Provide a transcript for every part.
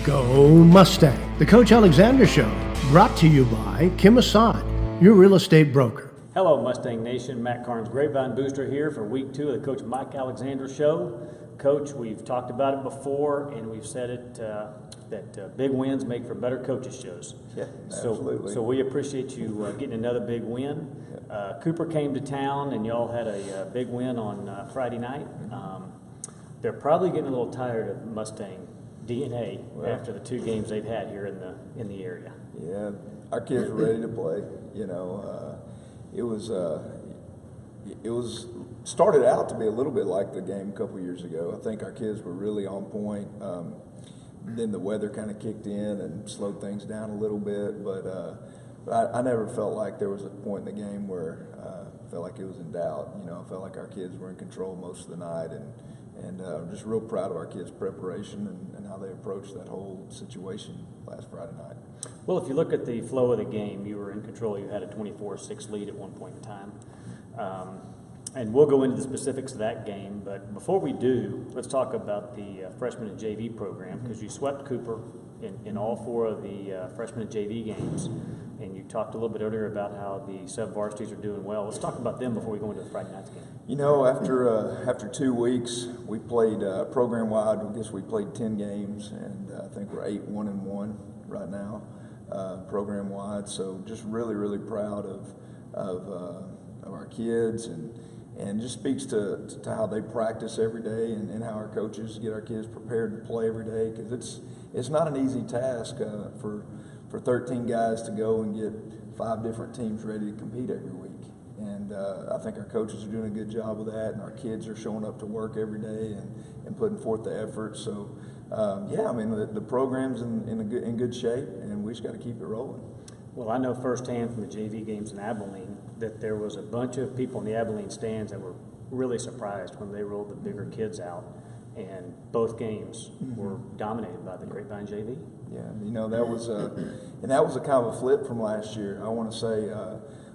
Go Mustang. The Coach Alexander Show, brought to you by Kim Assad, your real estate broker. Hello, Mustang Nation. Matt Carnes, Grapevine Booster here for week 2 of the Coach Mike Alexander Show. Coach, we've talked about it before, and we've said it that big wins make for better coaches shows. Yeah, absolutely. So we appreciate you getting another big win. Cooper came to town, and y'all had a big win on Friday night. They're probably getting a little tired of Mustang DNA after the 2 games they've had here in the area. Yeah, our kids were ready to play. You know, it was started out to be a little bit like the game a couple years ago. I think our kids were really on point. Then the weather kind of kicked in and slowed things down a little bit. But I never felt like there was a point in the game where I felt like it was in doubt. You know, I felt like our kids were in control most of the night, and I'm just real proud of our kids' preparation and how they approached that whole situation last Friday night. Well, if you look at the flow of the game, you were in control. You had a 24-6 lead at one point in time. And we'll go into the specifics of that game. But before we do, let's talk about the freshman and JV program, because you swept Cooper in all 4 of the freshman and JV games. And you talked a little bit earlier about how the sub-varsities are doing well. Let's talk about them before we go into the Friday night's game. You know, after 2 weeks, we played program-wide. I guess we played 10 games, and I think we're 8-1-1 right now, program-wide. So just really, really proud of our kids, and just speaks to how they practice every day and how our coaches get our kids prepared to play every day, because it's not an easy task for 13 guys to go and get 5 different teams ready to compete every week. And I think our coaches are doing a good job of that, and our kids are showing up to work every day and putting forth the effort. So, yeah, I mean, the program's in good shape, and we just got to keep it rolling. Well, I know firsthand from the JV games in Abilene that there was a bunch of people in the Abilene stands that were really surprised when they rolled the bigger kids out, and both games were dominated by the Grapevine JV. Yeah, you know, that was a kind of a flip from last year. I want to say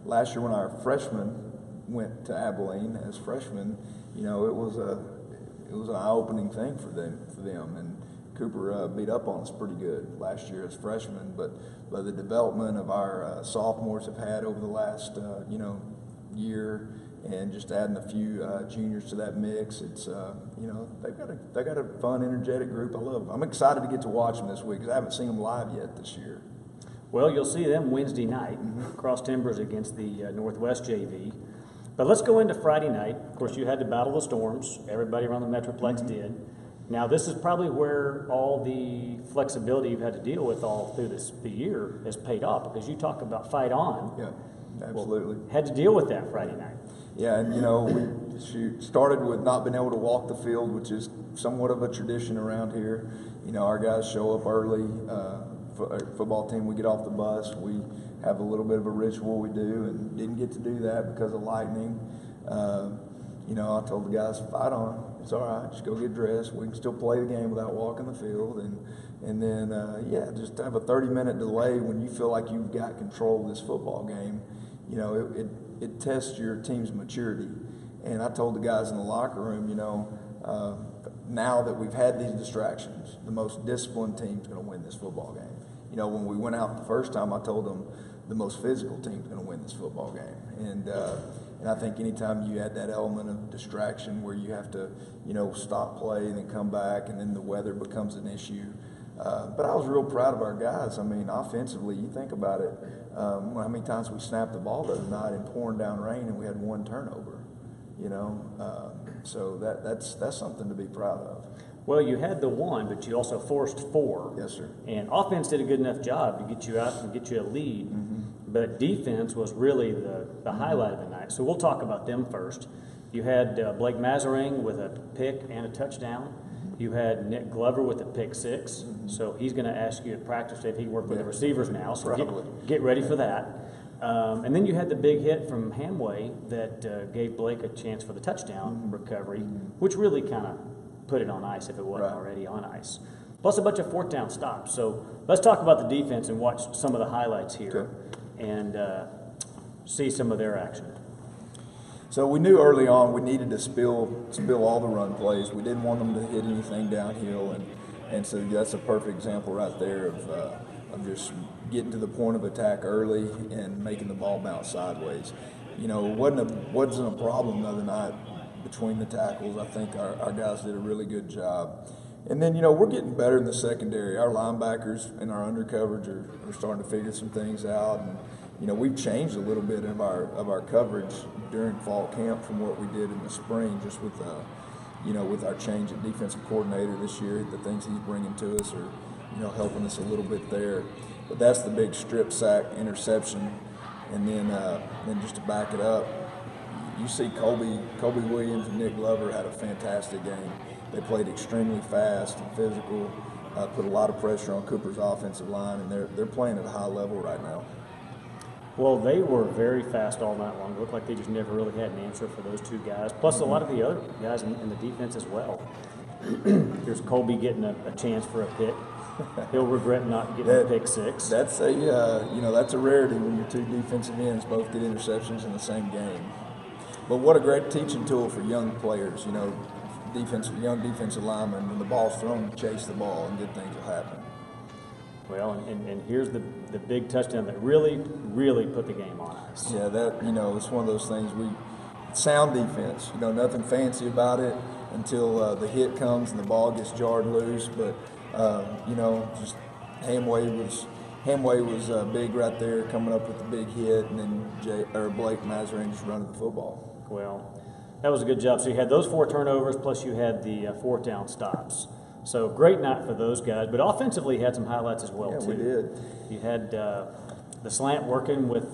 last year when our freshmen went to Abilene as freshmen, you know, it was an eye-opening thing for them, and Cooper beat up on us pretty good last year as freshmen, but the development of our sophomores have had over the last year, and just adding a few juniors to that mix, it's they got a fun, energetic group. I love them. I'm excited to get to watch them this week because I haven't seen them live yet this year. Well, you'll see them Wednesday night, Cross Timbers against the Northwest JV. But let's go into Friday night. Of course, you had to battle the storms. Everybody around the Metroplex did. Now, this is probably where all the flexibility you've had to deal with all through the year has paid off, because you talk about fight on. Yeah, absolutely. Well, had to deal with that Friday night. Yeah, and we started with not being able to walk the field, which is somewhat of a tradition around here. You know, our guys show up early. Football team, we get off the bus. We have a little bit of a ritual we do, and didn't get to do that because of lightning. I told the guys, fight on. It's all right. Just go get dressed. We can still play the game without walking the field. And then, just have a 30-minute delay when you feel like you've got control of this football game. You know, it tests your team's maturity. And I told the guys in the locker room, now that we've had these distractions, the most disciplined team's going to win this football game. You know, when we went out the first time, I told them the most physical team's going to win this football game. And I think anytime you add that element of distraction where you have to, stop play and then come back, and then the weather becomes an issue. But I was real proud of our guys. I mean, offensively, you think about it, how many times we snapped the ball the other night in pouring down rain and we had 1 turnover, so that's something to be proud of. Well, you had the 1, but you also forced 4. Yes, sir. And offense did a good enough job to get you out and get you a lead. But defense was really the highlight of the night. So we'll talk about them first. You had Blake Mazareng with a pick and a touchdown. You had Nick Glover with a pick 6. So he's going to ask you at practice if he can work with the receivers now. So get ready for that. And then you had the big hit from Hamway that gave Blake a chance for the touchdown recovery, which really kind of put it on ice if it wasn't already on ice. Plus a bunch of 4th down stops. So let's talk about the defense and watch some of the highlights here and see some of their action. So we knew early on we needed to spill all the run plays. We didn't want them to hit anything downhill, And so that's a perfect example right there of just getting to the point of attack early and making the ball bounce sideways. You know, it wasn't a problem the other night between the tackles. I think our guys did a really good job. And then, you know, we're getting better in the secondary. Our linebackers and our under coverage are starting to figure some things out. And, you know, we've changed a little bit of our coverage during fall camp from what we did in the spring, just with, you know, with our change at defensive coordinator this year. The things he's bringing to us are, you know, helping us a little bit there. But that's the big strip sack interception. And then just to back it up, you see Colby Williams and Nick Glover had a fantastic game. They played extremely fast and physical, put a lot of pressure on Cooper's offensive line, and they're playing at a high level right now. Well, they were very fast all night long. It looked like they just never really had an answer for those two guys, plus a lot of the other guys in the defense as well. Here's Colby getting a chance for a pick. He'll regret not getting a pick six. That's a you know, that's a rarity when your two defensive ends both get interceptions in the same game. But what a great teaching tool for young players. You know, young defensive linemen, when the ball's thrown, chase the ball and good things will happen. Well, and here's the big touchdown that really put the game on ice. Yeah, that, you know, it's one of those things. Sound defense, you know, nothing fancy about it until the hit comes and the ball gets jarred loose. But you know, just Hamway was big right there, coming up with the big hit, and then Blake Mazarin just running the football. Well, that was a good job. So you had those 4 turnovers, plus you had the 4th down stops. So great night for those guys. But offensively, you had some highlights as well, Yeah, too. we did. You had the slant working with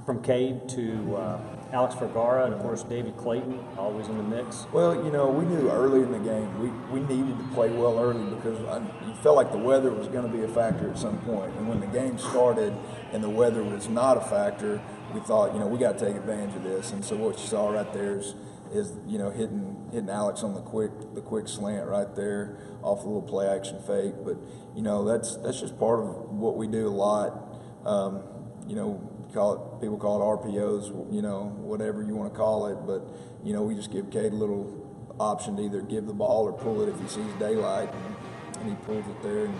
from Cade to Alex Vergara, and of course David Clayton, always in the mix. Well, you know, we knew early in the game we needed to play well early because you felt like the weather was going to be a factor at some point. And when the game started and the weather was not a factor, we thought, you know, we got to take advantage of this. And so what you saw right there is you know, hitting Alex on the quick slant right there off a little play action fake. But you know, that's just part of what we do a lot. You know, people call it RPOs, you know, whatever you want to call it. But you know, we just give Cade a little option to either give the ball or pull it if he sees daylight, and he pulls it there, and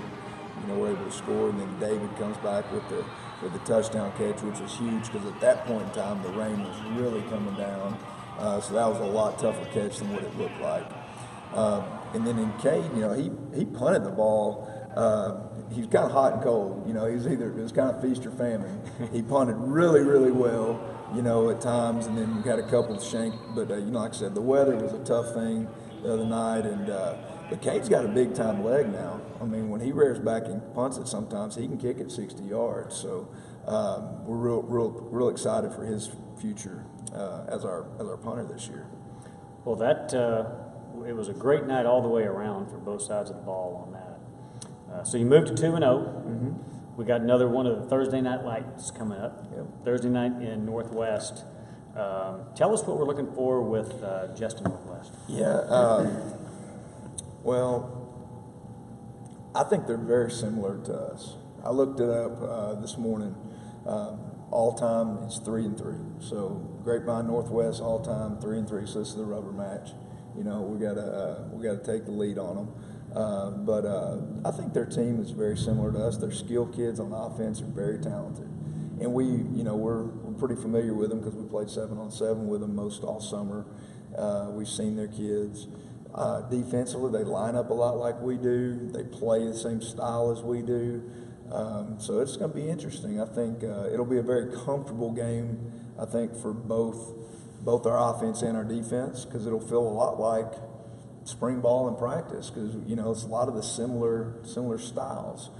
you know, we're able to score. And then David comes back with the touchdown catch, which was huge because at that point in time the rain was really coming down. So that was a lot tougher catch than what it looked like. And then in Cade, you know, he punted the ball. He's kind of hot and cold. You know, it was kind of feast or famine. He punted really well, you know, at times, and then we had a couple of shank. But you know, like I said, the weather was a tough thing the other night, and but Cade's got a big time leg now. I mean, when he rears back and punts it, sometimes he can kick it 60 yards. So we're real excited for his future as our punter this year. Well, it was a great night all the way around for both sides of the ball on that. So you moved to 2-0. Mm-hmm. We got another one of the Thursday night lights coming up. Yep. Thursday night in Northwest. Tell us what we're looking for with Justin Northwest. Yeah. Well, I think they're very similar to us. I looked it up this morning. All time it's 3-3. So Grapevine Northwest all time 3-3. So this is the rubber match. You know, we gotta take the lead on them. But I think their team is very similar to us. Their skilled kids on offense are very talented, and we're pretty familiar with them because we played 7-on-7 with them most all summer. We've seen their kids. Defensively, they line up a lot like we do. They play the same style as we do. So it's going to be interesting. I think it'll be a very comfortable game, I think, for both our offense and our defense, because it'll feel a lot like spring ball in practice, because you know it's a lot of the similar styles,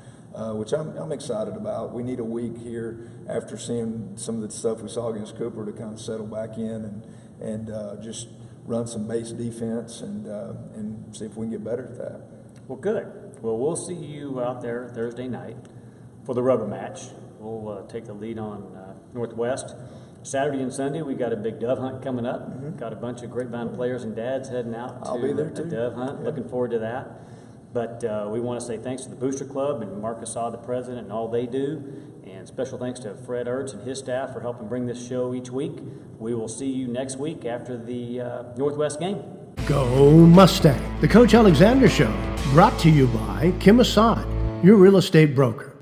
which I'm excited about. We need a week here after seeing some of the stuff we saw against Cooper to kind of settle back in and just run some base defense and see if we can get better at that. Well, good. Well, we'll see you out there Thursday night for the rubber match. We'll take the lead on Northwest. Saturday and Sunday, we got a big dove hunt coming up. Mm-hmm. Got a bunch of Grapevine players and dads heading out I'll be there to too. the dove hunt. Yeah. Looking forward to that. But we want to say thanks to the Booster Club and Mark Assad, the president, and all they do. And special thanks to Fred Ertz and his staff for helping bring this show each week. We will see you next week after the Northwest game. Go Mustang! The Coach Alexander Show, brought to you by Kim Assad, your real estate broker.